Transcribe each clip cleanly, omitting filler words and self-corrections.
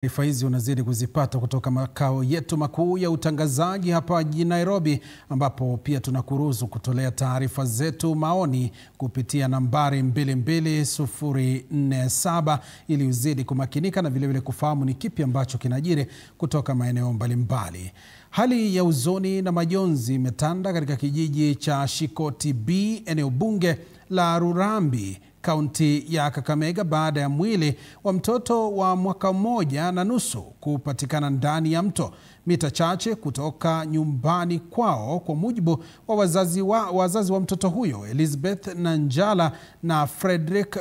Taarifa hizi unazidi kuzipata kutoka makao yetu makuu ya utangazaji hapa jijini Nairobi, ambapo pia tunakuruhusu kutolea taarifa zetu maoni kupitia nambari 22047 ili uzidi kumakinika na vilevile kufahamu ni kipi ambacho kinajiri kutoka maeneo mbalimbali. Hali ya huzuni na majonzi imetanda katika kijiji cha Shikoti B, eneo bunge la Rurambi, kaunti ya Kakamega, baada ya mwili wa mtoto wa mwaka 1.5 kupatikana ndani ya mto mita chache kutoka nyumbani kwao. Kwa mujibu wa wazazi wa mtoto huyo, Elizabeth Nanjala na Frederick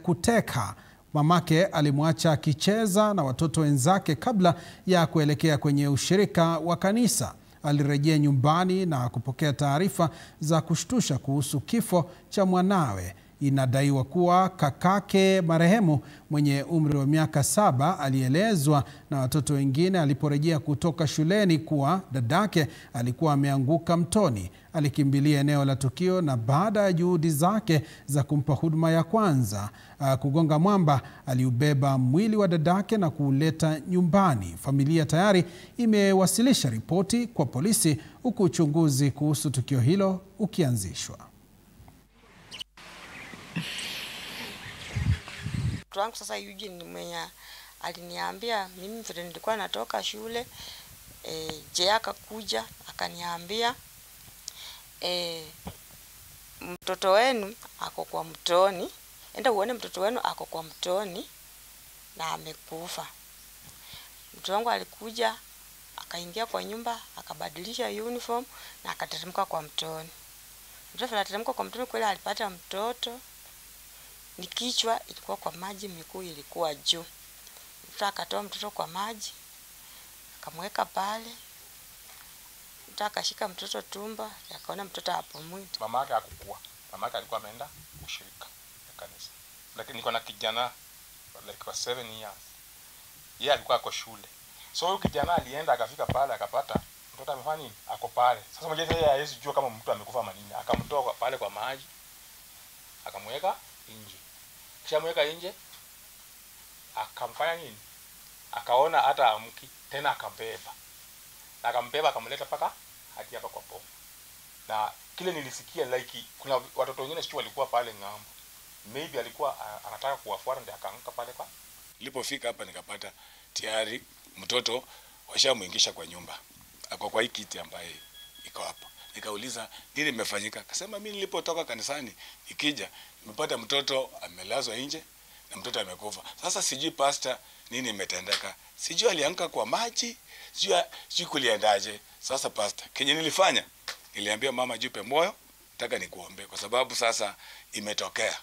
Kuteka, mamake alimwacha akicheza na watoto wenzake kabla ya kuelekea kwenye ushirika wa kanisa. Alirejea nyumbani na kupokea taarifa za kushtusha kuhusu kifo cha mwanawe. Inadaiwa kuwa kakake marehemu mwenye umri wa miaka 7 alielezwa na watoto wengine aliporejea kutoka shuleni kuwa dadake alikuwa ameanguka mtoni. Alikimbilia eneo la tukio na baada ya juhudi zake za kumpa huduma ya kwanza kugonga mwamba, aliubeba mwili wa dadake na kuuleta nyumbani. Familia tayari imewasilisha ripoti kwa polisi, huku uchunguzi kuhusu tukio hilo ukianzishwa. Wangu sasa Eugene mwenye aliniambia mimi vile nilikuwa natoka shule, je akakuja akaniambia mtoto wenu ako kwa mtoni, enda uone mtoto wenu ako kwa mtoni na amekufa. Mtoto wangu alikuja akaingia kwa nyumba akabadilisha uniform na akateremka kwa mtoni. Mtoto anateremka kwa mtoni, kweli alipata mtoto ni kichwa ilikuwa kwa maji, miguu ilikuwa juu. Mtoto akatoa mtoto kwa maji akamweka pale. Mtoto akashika mtoto tumbo, akaona mtoto hapumui. Mamake hakukua. Mamake alikuwa ameenda ushirika ya kanisa. Lakini niko na kijana like 7 years. Yeye alikuwa kwa shule. So huyo kijana alienda akafika pale akapata mtoto amefanya nini? Ako pale. Sasa mmoja yeye hawezi jua kama mtu amekufa ama nini. Akamtoa pale kwa maji. Akamweka nje. Kisha mweka nje, akamfanya nini? Akaona hata amki tena, akambeba. Na akambeba akamleta paka hadi hapa kwa pombe. Na kile nilisikia like kuna watoto wengine sio walikuwa pale ng'ambo. Maybe alikuwa anataka kuwafuata ndio akaanguka pale kwa. Nilipofika hapa nikapata tayari mtoto washamuingisha kwa nyumba. Ako kwa hii kiti ambaye iko hapo. Nikauliza nini imefanyika? Akasema mimi nilipotoka kanisani nikija nimepata mtoto amelazwa nje na mtoto amekufa. Sasa sijui pastor nini imetendeka. Sijui alianguka kwa maji, sijui kuliendaje. Sasa pastor, kenye nilifanya niliambia mama jipe moyo, nataka nikuombe kwa sababu sasa imetokea.